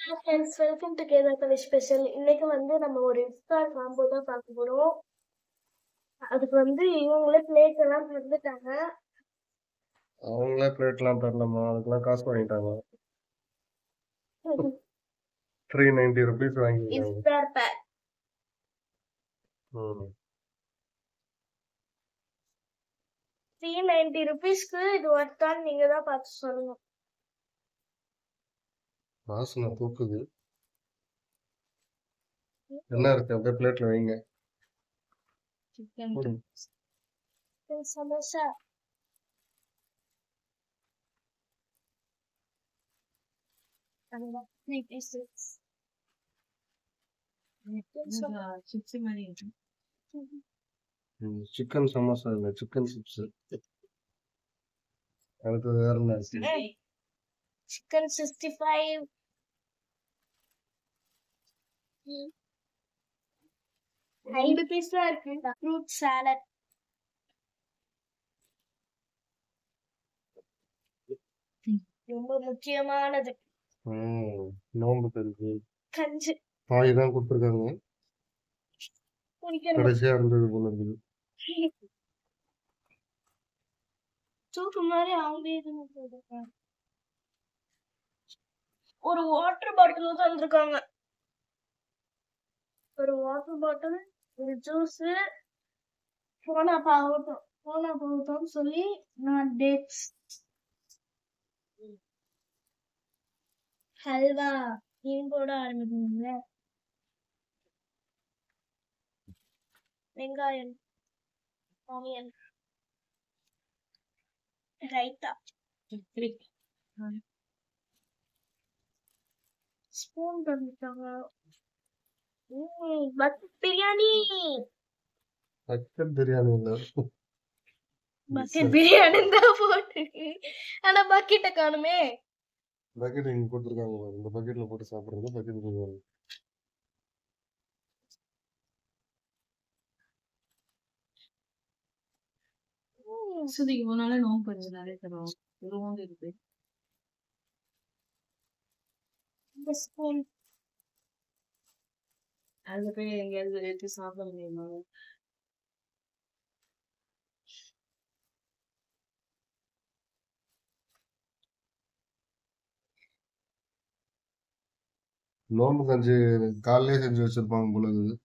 Friends welcome to கேதாத்தலை special. இன்னைக்கு வந்து நம்ம ஒரு இஃப்தார் காம்போ தான் பார்க்க போறோம். அதுக்கு வந்து இவங்களே பிளேட் எல்லாம் தந்துட்டாங்க. அவங்களே பிளேட்லாம் தரலம்மா, அதுக்கெல்லாம் காசு வாங்கிட்டாங்க. 390 ருபீஸ் வாங்கிட்டாங்க. இஃப்தார் பேக் ம் 390 ருபீஸ்க்கு இது ஒர்த்தான்னு நீங்க தான் பார்த்து சொல்லுங்க. வாசனை தூக்குது. என்ன இருக்கு அப்படியே பிளேட்ல வைங்க. போடு. சமோசா, சிக்கன் சமோசா இல்லை, சிக்கன் சிப்ஸ். அடுத்து வேற என்ன இருக்கு? சிக்கன் 65, 5 பீஸ் தான் இருக்கு. ஃப்ரூட் சாலட், ரொம்ப முக்கியமானது நோம்பு பெருக்கு கஞ்சி பாய் தான் கொடுத்துருக்காங்க. குடிக்கணும். கடைசியா இருந்தது போல இருக்குது. சூப்பு மாதிரி அவங்க ஒரு வாட்டர் பாட்டில் தந்திருக்காங்க. ஒரு வாட்டர் பாட்டில், ஒரு ஜூஸ், போனா பாவட்டும் சொல்லி நான் டேட்ஸ், ஹல்வா மீன் போட ஆரம்பிக்கணும்ல, வெங்காயம், ஆனியன், ரைத்தா, ஸ்பூன் தந்துட்டாங்க. பக்கெட் பிரியாணி, பக்கெட் பிரியாணி இல்லை, பக்கெட் பிரியாணி தான் போட்டு, ஆனா பக்கெட்டை காணுமே. பக்கெட் இங்க கொடுத்துருக்காங்க. இந்த பக்கெட்ல போட்டு சாப்பிடுறது பக்கெட் பிரியாணி. இவனால நோம்பு கொஞ்சம் நிறைய தரும். இதுவும் இருக்கு. இந்த ஸ்பூன் அதுல போய் எங்கேயாவது எடுத்து சாப்பிட முடியுமா? நோம்பு கஞ்சி காலையிலே செஞ்சு வச்சிருப்பாங்க போல இருக்குது.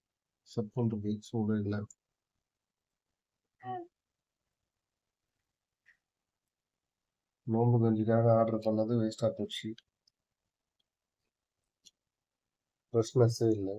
சப்புன்னு இருக்கு, சூடு இல்லை. நோம்பு கஞ்சிக்காக ஆர்டர் பண்ணது வேஸ்டா போச்சு. ஃப்ரெஷ்னஸே இல்லை.